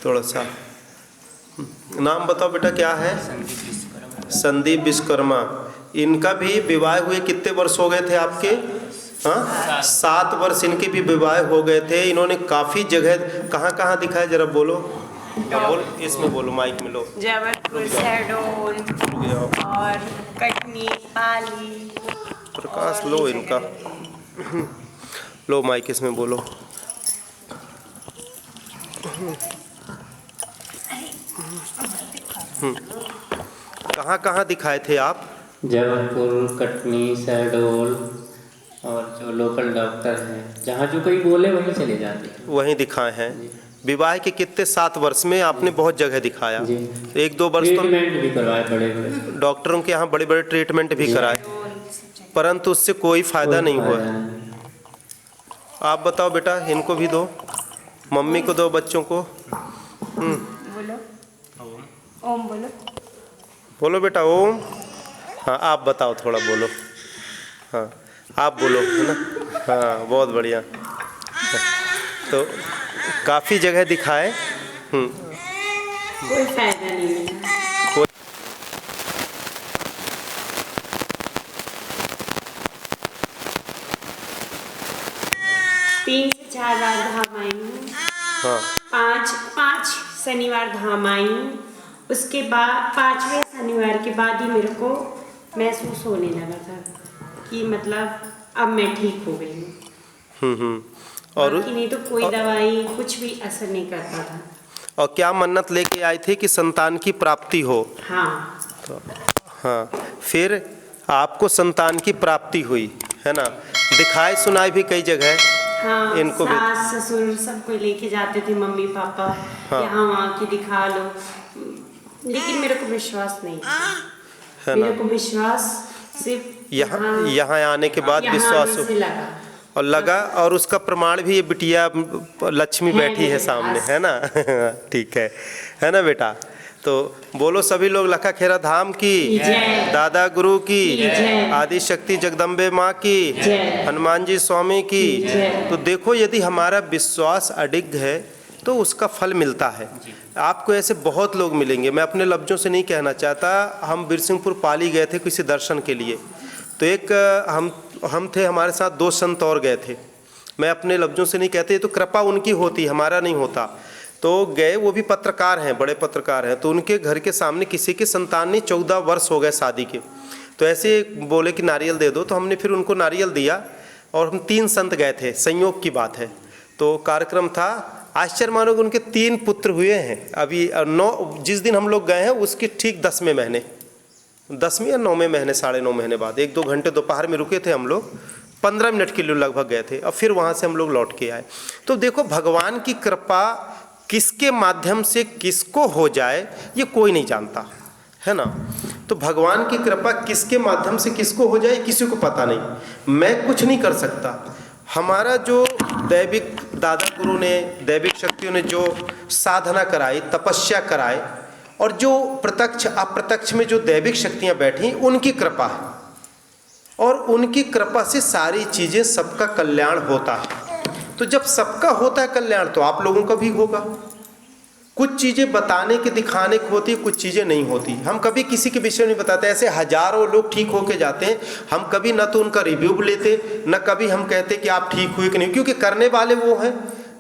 थोड़ा सा नाम बताओ बेटा, क्या है? संदीप विश्वकर्मा। इनका भी विवाह हुए कितने वर्ष हो गए थे आपके? हाँ, 7 वर्ष इनके भी विवाह हो गए थे। इन्होंने काफ़ी जगह कहाँ कहाँ दिखाया, जरा बोलो। बोल, इसमें बोलो, माइक में लो। जबलपुर, शहडोल और कटनी, पाली। प्रकाश लो इनका, लो माइक इसमें बोलो। कहाँ कहाँ दिखाए थे आप? जबलपुर, कटनी, शहडोल और जो लोकल डॉक्टर हैं, जहाँ जो कोई बोले वहीं चले जाते हैं, वहीं दिखाए हैं। विवाह के कितने 7 वर्ष में आपने बहुत जगह दिखाया। जी। 1-2 वर्ष तो ट्रीटमेंट भी करवाए, बड़े बड़े डॉक्टरों के यहाँ बड़े बड़े ट्रीटमेंट भी कराए, परंतु उससे कोई फायदा नहीं हुआ। आप बताओ बेटा, इनको भी दो, मम्मी को दो, बच्चों को। बोलो ओम, बोलो बोलो बेटा ओम। हाँ, आप बताओ, थोड़ा बोलो। हाँ, आप बोलो, है ना। हाँ, बहुत बढ़िया। तो काफ़ी जगह दिखाए। कोई फायदा नहीं मिला। 3 से 4 बार धाम आई हूँ। हाँ, 5 शनिवार धाम आई हूँ। उसके बाद 5वें शनिवार के बाद ही मेरे को महसूस होने लगा था कि मतलब अब मैं ठीक हो गई हूँ। और बाकी नहीं तो कोई दवाई कुछ भी असर नहीं करता था। और क्या मन्नत लेके आए थे कि संतान की प्राप्ति हो? हाँ, तो हाँ, फिर आपको संतान की प्राप्ति हुई, है ना। दिखाए सुनाए भी कई जगह। हाँ, इनको भी सास ससुर सबको लेके जाते थे, मम्मी पापा। हाँ। यहाँ वहाँ की दिखा लो, लेकिन मेरे को विश्वास नहीं है मेरे ना। को विश्वास सिर्फ यहाँ आने के बाद विश्वास से लगा। और लगा, और उसका प्रमाण भी ये बिटिया लक्ष्मी बैठी है सामने, है ना। ठीक है ना बेटा। तो बोलो सभी लोग, लखा खेरा धाम की, दादा गुरु की, आदि शक्ति जगदम्बे माँ की, हनुमान जी स्वामी की। तो देखो, यदि हमारा विश्वास अडिग है तो उसका फल मिलता है। आपको ऐसे बहुत लोग मिलेंगे, मैं अपने लफ्ज़ों से नहीं कहना चाहता। हम बिरसिंहपुर पाली गए थे किसी दर्शन के लिए, तो एक हम थे, हमारे साथ 2 संत और गए थे। मैं अपने लफ्ज़ों से नहीं कहते, ये तो कृपा उनकी होती, हमारा नहीं होता। तो गए, वो भी पत्रकार हैं, बड़े पत्रकार हैं। तो उनके घर के सामने किसी के संतान नहीं, 14 वर्ष हो गए शादी के। तो ऐसे बोले कि नारियल दे दो, तो हमने फिर उनको नारियल दिया। और हम 3 संत गए थे, संयोग की बात है। तो कार्यक्रम था, आश्चर्य मानोगे उनके 3 पुत्र हुए हैं। अभी 9, जिस दिन हम लोग गए हैं उसके ठीक 10वें महीने, 10वें या 9वें महीने, 9.5 महीने बाद 1-2 घंटे दोपहर में रुके थे हम लोग, 15 मिनट के लिए लगभग गए थे। और फिर वहाँ से हम लोग लौट के आए। तो देखो, भगवान की कृपा किसके माध्यम से किसको हो जाए ये कोई नहीं जानता, है ना। तो भगवान की कृपा किसके माध्यम से किसको हो जाए किसी को पता नहीं। मैं कुछ नहीं कर सकता। हमारा जो दैविक दादा गुरु ने, दैविक शक्तियों ने जो साधना कराई, तपस्या कराए, और जो प्रत्यक्ष अप्रत्यक्ष में जो दैविक शक्तियाँ बैठी, उनकी कृपा है। और उनकी कृपा से सारी चीज़ें, सबका कल्याण होता है। तो जब सबका होता है कल्याण, तो आप लोगों का भी होगा। कुछ चीज़ें बताने के, दिखाने की होती है, कुछ चीज़ें नहीं होती। हम कभी किसी के विषय नहीं बताते। ऐसे हजारों लोग ठीक होके जाते हैं, हम कभी न तो उनका रिव्यू लेते, न कभी हम कहते कि आप ठीक हुए कि नहीं, क्योंकि करने वाले वो हैं,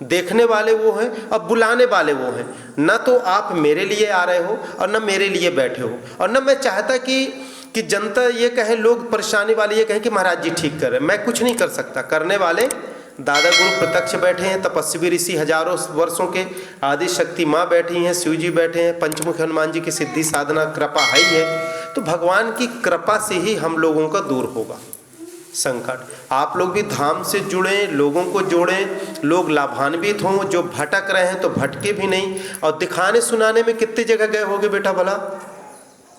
देखने वाले वो हैं, अब बुलाने वाले वो हैं। न तो आप मेरे लिए आ रहे हो और न मेरे लिए बैठे हो, और न मैं चाहता कि जनता ये कहे, लोग परेशानी वाले ये कहें कि महाराज जी ठीक कर रहे हैं। मैं कुछ नहीं कर सकता। करने वाले दादा गुरु प्रत्यक्ष बैठे हैं, तपस्वी ऋषि हजारों वर्षों के, आदि शक्ति माँ बैठी हैं, शिव जी बैठे हैं, पंचमुख हनुमान जी की सिद्धि साधना कृपा है ही है। तो भगवान की कृपा से ही हम लोगों का दूर होगा संकट। आप लोग भी धाम से जुड़ें, लोगों को जोड़ें, लोग लाभान्वित हों। जो भटक रहे हैं तो भटके भी नहीं। और दिखाने सुनाने में कितनी जगह गए होगे बेटा भला?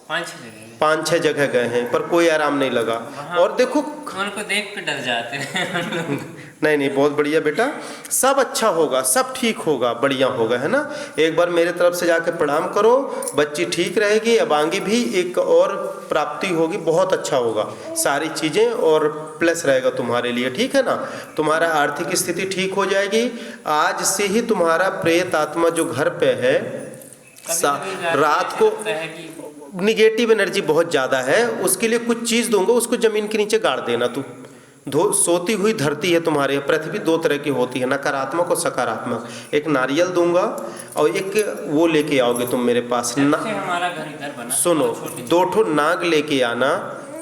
5 जगह 5-6 जगह गए हैं पर कोई आराम नहीं लगा। और देखो उनको देख के डर जाते हैं। नहीं नहीं, बहुत बढ़िया बेटा, सब अच्छा होगा, सब ठीक होगा, बढ़िया होगा, है ना। एक बार मेरे तरफ से जाके प्रणाम करो, बच्ची ठीक रहेगी, अब आगे भी एक और प्राप्ति होगी, बहुत अच्छा होगा सारी चीज़ें, और प्लस रहेगा तुम्हारे लिए, ठीक है ना। तुम्हारा आर्थिक स्थिति ठीक हो जाएगी। आज से ही तुम्हारा प्रेत आत्मा जो घर पे है, रात को निगेटिव एनर्जी बहुत ज़्यादा है, उसके लिए कुछ चीज़ दूंगा, उसको ज़मीन के नीचे गाड़ देना तू। सोती हुई धरती है तुम्हारे, पृथ्वी 2 तरह की होती है, नकारात्मक और सकारात्मक। एक नारियल दूंगा और एक वो लेके आओगे तुम मेरे पास ना। हमारा घर इधर बना, सुनो, 2 ठो नाग लेके आना,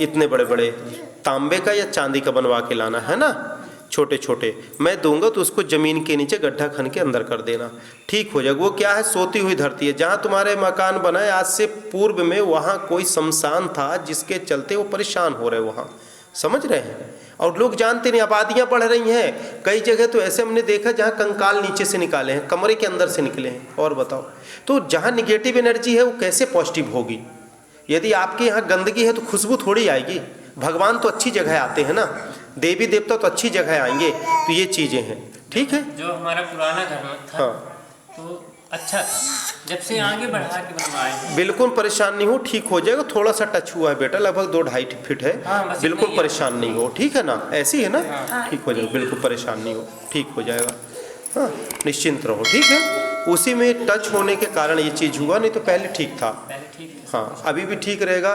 इतने बड़े बड़े, तांबे का या चांदी का बनवा के लाना, है ना, छोटे छोटे। मैं दूंगा तो उसको ज़मीन के नीचे गड्ढा खन के अंदर कर देना, ठीक हो जाएगा। वो क्या है, सोती हुई धरती है। जहाँ तुम्हारे मकान बना है आज से पूर्व में, वहाँ कोई शमशान था जिसके चलते वो परेशान हो रहे, वहाँ समझ रहे हैं। और लोग जानते नहीं, आबादियाँ बढ़ रही हैं, कई जगह तो ऐसे हमने देखा जहाँ कंकाल नीचे से निकाले हैं, कमरे के अंदर से निकले हैं। और बताओ, तो जहाँ निगेटिव एनर्जी है वो कैसे पॉजिटिव होगी? यदि आपके यहाँ गंदगी है तो खुशबू थोड़ी आएगी। भगवान तो अच्छी जगह आते हैं ना, देवी देवता तो अच्छी जगह आएंगे। तो ये चीज़ें हैं, ठीक है। जो हमारा पुराना घर था, हाँ, तो अच्छा था, जब से आगे बढ़ा के बनवाए। बिल्कुल परेशान नहीं हो, ठीक हो जाएगा। थोड़ा सा टच हुआ है बेटा, लगभग 2-2.5 फीट है। हाँ, बिल्कुल परेशान नहीं हो, ठीक है ना, ऐसी है ना, ठीक हो जाएगा, बिल्कुल परेशान नहीं हो, ठीक हो जाएगा। हाँ, निश्चिंत रहो, ठीक है। उसी में टच होने के कारण ये चीज़ हुआ, नहीं तो पहले ठीक था। पहले ठीक। हाँ, अभी भी ठीक रहेगा।